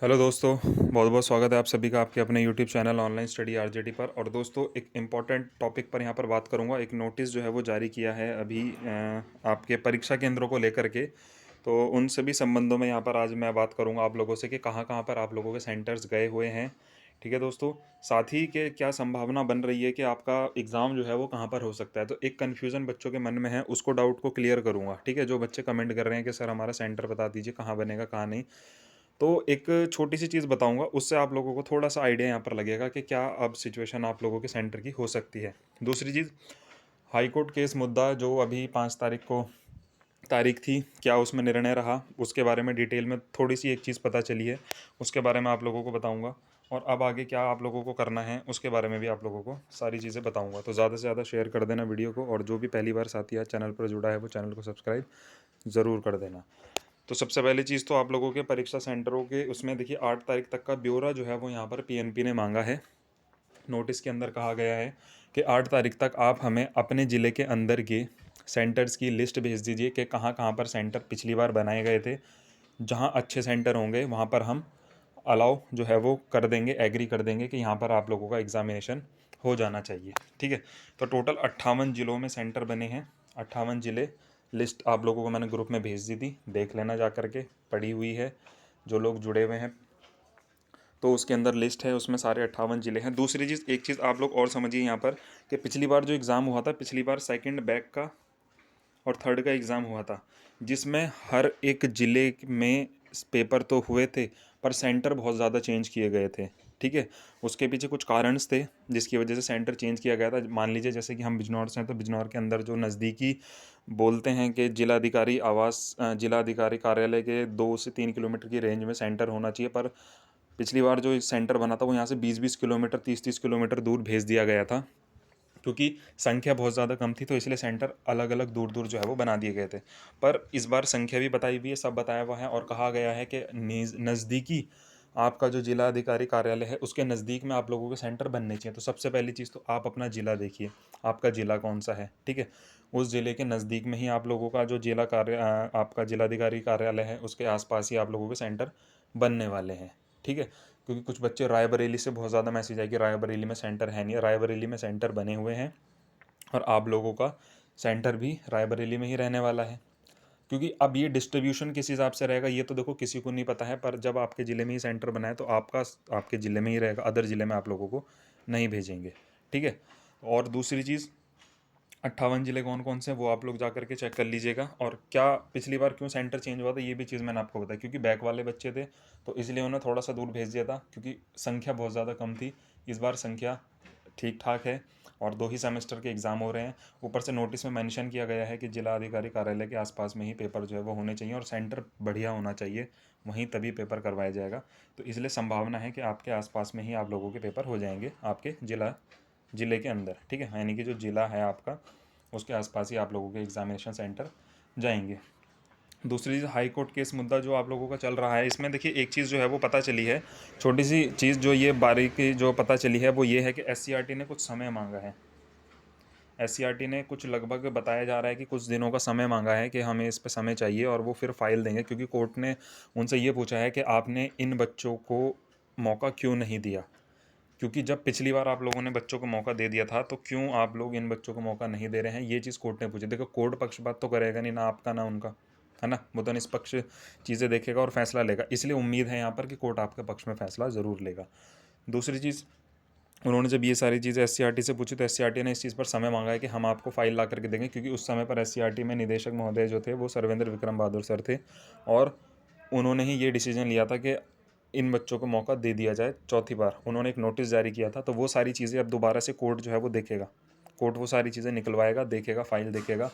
Hello दोस्तों, बहुत बहुत स्वागत है आप सभी का आपके अपने YouTube channel online study RJD पर। और दोस्तों, एक इम्पॉर्टेंट टॉपिक पर यहाँ पर बात करूँगा। एक नोटिस जो है वो जारी किया है अभी आपके परीक्षा केंद्रों को लेकर के। तो उन सभी संबंधों में यहाँ पर आज मैं बात करूँगा आप लोगों से कि कहाँ कहाँ पर आप लोगों के सेंटर्स गए हुए हैं। ठीक है दोस्तों, साथ ही के क्या संभावना बन रही है कि आपका एग्ज़ाम जो है वो कहाँ पर हो सकता है। तो एक कन्फ्यूज़न बच्चों के मन में है, उसको डाउट को क्लियर करूँगा। ठीक है, जो बच्चे कमेंट कर रहे हैं कि सर हमारा सेंटर बता दीजिए कहाँ बनेगा कहाँ नहीं। तो एक छोटी सी चीज़ बताऊंगा, उससे आप लोगों को थोड़ा सा आइडिया यहाँ पर लगेगा कि क्या अब सिचुएशन आप लोगों के सेंटर की हो सकती है। दूसरी चीज़, हाई कोर्ट केस मुद्दा जो अभी 5 तारीख को तारीख थी, क्या उसमें निर्णय रहा, उसके बारे में डिटेल में थोड़ी सी एक चीज़ पता चली है, उसके बारे में आप लोगों को बताऊंगा। और अब आगे क्या आप लोगों को करना है उसके बारे में भी आप लोगों को सारी चीज़ें बताऊंगा। तो ज़्यादा से ज़्यादा शेयर कर देना वीडियो को, और जो भी पहली बार साथी आज चैनल पर जुड़ा है वो चैनल को सब्सक्राइब ज़रूर कर देना। तो सबसे पहली चीज़ तो आप लोगों के परीक्षा सेंटरों के उसमें देखिए 8 तारीख तक का ब्यौरा जो है वो यहाँ पर पीएनपी ने मांगा है। नोटिस के अंदर कहा गया है कि 8 तारीख तक आप हमें अपने ज़िले के अंदर के सेंटर्स की लिस्ट भेज दीजिए कि कहाँ कहाँ पर सेंटर पिछली बार बनाए गए थे। जहाँ अच्छे सेंटर होंगे वहाँ पर हम अलाउ जो है वो कर देंगे, एग्री कर देंगे कि यहाँ पर आप लोगों का एग्ज़ामिनेशन हो जाना चाहिए। ठीक है, तो टोटल 58 ज़िलों में सेंटर बने हैं। 58 ज़िले, लिस्ट आप लोगों को मैंने ग्रुप में भेज दी थी, देख लेना जा कर के, पड़ी हुई है जो लोग जुड़े हुए हैं। तो उसके अंदर लिस्ट है, उसमें सारे 58 ज़िले हैं। दूसरी चीज़, एक चीज़ आप लोग और समझिए यहाँ पर कि पिछली बार जो एग्ज़ाम हुआ था, पिछली बार सेकंड बैक का और थर्ड का एग्ज़ाम हुआ था, जिसमें हर एक ज़िले में पेपर तो हुए थे पर सेंटर बहुत ज़्यादा चेंज किए गए थे। ठीक है, उसके पीछे कुछ कारण थे जिसकी वजह से सेंटर चेंज किया गया था। मान लीजिए जैसे कि हम बिजनौर से हैं, तो बिजनौर के अंदर जो नज़दीकी बोलते हैं कि जिलाधिकारी कार्यालय के 2 से 3 किलोमीटर की रेंज में सेंटर होना चाहिए, पर पिछली बार जो सेंटर बना था वो यहाँ से 20-20 किलोमीटर, 30-30 किलोमीटर दूर भेज दिया गया था, क्योंकि संख्या बहुत ज़्यादा कम थी। तो इसलिए सेंटर अलग अलग दूर दूर जो है वो बना दिए गए थे। पर इस बार संख्या भी बताई हुई है, सब बताया हुआ है, और कहा गया है कि नज़दीकी आपका जो जिला अधिकारी कार्यालय है उसके नज़दीक में आप लोगों के सेंटर बनने चाहिए। तो सबसे पहली चीज़ तो आप अपना ज़िला देखिए, आपका ज़िला कौन सा है। ठीक है, उस ज़िले के नज़दीक में ही आप लोगों का जो आपका जिलाधिकारी कार्यालय है उसके आसपास ही आप लोगों के सेंटर बनने वाले हैं। ठीक है, क्योंकि कुछ बच्चे रायबरेली से बहुत ज़्यादा मैसेज आए कि रायबरेली में सेंटर है नहीं। रायबरेली में सेंटर बने हुए हैं, और आप लोगों का सेंटर भी रायबरेली में ही रहने वाला है। क्योंकि अब ये डिस्ट्रीब्यूशन किस हिसाब से रहेगा ये तो देखो किसी को नहीं पता है, पर जब आपके ज़िले में ही सेंटर बना है तो आपका आपके ज़िले में ही रहेगा, अदर ज़िले में आप लोगों को नहीं भेजेंगे। ठीक है, और दूसरी चीज़, 58 ज़िले कौन कौन से हैं वो आप लोग जा करके चेक कर लीजिएगा। और क्या पिछली बार क्यों सेंटर चेंज हुआ था ये भी चीज़ मैंने आपको बताया, क्योंकि बैक वाले बच्चे थे तो इसलिए उन्हें थोड़ा सा दूर भेज दिया था, क्योंकि संख्या बहुत ज़्यादा कम थी। इस बार संख्या ठीक ठाक है, और 2 ही सेमेस्टर के एग्ज़ाम हो रहे हैं। ऊपर से नोटिस में मेंशन किया गया है कि जिला अधिकारी कार्यालय के आसपास में ही पेपर जो है वो होने चाहिए, और सेंटर बढ़िया होना चाहिए, वहीं तभी पेपर करवाया जाएगा। तो इसलिए संभावना है कि आपके आसपास में ही आप लोगों के पेपर हो जाएंगे, आपके ज़िले के अंदर। ठीक है, यानी कि जो ज़िला है आपका उसके आसपास ही आप लोगों के एग्जामिनेशन सेंटर जाएंगे। दूसरी चीज़, हाई कोर्ट केस मुद्दा जो आप लोगों का चल रहा है, इसमें देखिए एक चीज़ जो है वो पता चली है, छोटी सी चीज़ जो ये बारीकी जो पता चली है वो ये है कि एससीईआरटी ने कुछ समय मांगा है। एससीईआरटी ने कुछ लगभग बताया जा रहा है कि कुछ दिनों का समय मांगा है कि हमें इस पे समय चाहिए, और वो फिर फाइल देंगे, क्योंकि कोर्ट ने उनसे ये पूछा है कि आपने इन बच्चों को मौका क्यों नहीं दिया। क्योंकि जब पिछली बार आप लोगों ने बच्चों को मौका दे दिया था तो क्यों आप लोग इन बच्चों को मौका नहीं दे रहे हैं, ये चीज़ कोर्ट ने पूछी। देखो, कोर्ट पक्षपात तो करेगा नहीं, ना आपका ना उनका, है ना। वो तो निष्पक्ष चीज़ें देखेगा और फैसला लेगा, इसलिए उम्मीद है यहाँ पर कि कोर्ट आपके पक्ष में फैसला ज़रूर लेगा। दूसरी चीज़, उन्होंने जब ये सारी चीज़ें एससीईआरटी से पूछी तो एससीईआरटी ने इस चीज़ पर समय मांगा है कि हम आपको फाइल ला करके देंगे, क्योंकि उस समय पर एससीईआरटी में निदेशक महोदय जो थे वो सर्वेंद्र विक्रम बहादुर सर थे, और उन्होंने ही ये डिसीजन लिया था कि इन बच्चों को मौका दे दिया जाए। चौथी बार उन्होंने एक नोटिस जारी किया था, तो वो सारी चीज़ें अब दोबारा से कोर्ट जो है वो देखेगा, कोर्ट वो सारी चीज़ें निकलवाएगा, देखेगा, फाइल देखेगा।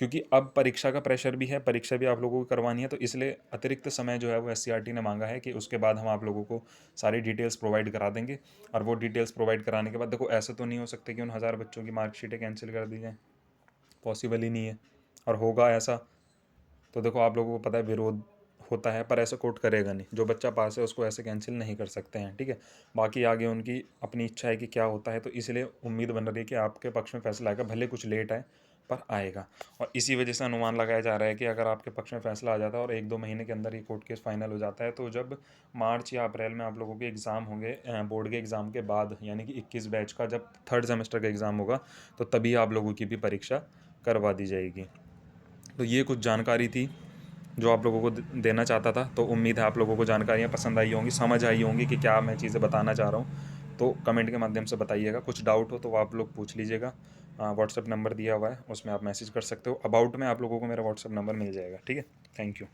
क्योंकि अब परीक्षा का प्रेशर भी है, परीक्षा भी आप लोगों को करवानी है, तो इसलिए अतिरिक्त समय जो है वो एससीईआरटी ने मांगा है कि उसके बाद हम आप लोगों को सारी डिटेल्स प्रोवाइड करा देंगे। और वो डिटेल्स प्रोवाइड कराने के बाद देखो, ऐसा तो नहीं हो सकता कि उन 1000 बच्चों की मार्कशीटें कैंसिल कर दी जाएँ, पॉसिबल ही नहीं है। और होगा ऐसा तो देखो आप लोगों को पता है विरोध होता है, पर ऐसा कोर्ट करेगा नहीं। जो बच्चा पास है उसको ऐसे कैंसिल नहीं कर सकते हैं। ठीक है, बाकी आगे उनकी अपनी इच्छा है कि क्या होता है, तो इसलिए उम्मीद बन रही है कि आपके पक्ष में फैसला आएगा, भले कुछ लेट आए, पर आएगा। और इसी वजह से अनुमान लगाया जा रहा है कि अगर आपके पक्ष में फैसला आ जाता है और 1-2 महीने के अंदर ये कोर्ट केस फाइनल हो जाता है, तो जब मार्च या अप्रैल में आप लोगों के एग्ज़ाम होंगे बोर्ड के एग्ज़ाम के बाद, यानी कि 21 बैच का जब थर्ड सेमेस्टर का एग्ज़ाम होगा, तो तभी आप लोगों की भी परीक्षा करवा दी जाएगी। तो ये कुछ जानकारी थी जो आप लोगों को देना चाहता था। तो उम्मीद है आप लोगों को जानकारियाँ पसंद आई होंगी, समझ आई होंगी कि क्या मैं चीज़ें बताना चाह रहा हूँ। तो कमेंट के माध्यम से बताइएगा, कुछ डाउट हो तो वो आप लोग पूछ लीजिएगा। व्हाट्सएप नंबर दिया हुआ है, उसमें आप मैसेज कर सकते हो। अबाउट में आप लोगों को मेरा व्हाट्सएप नंबर मिल जाएगा। ठीक है, थैंक यू।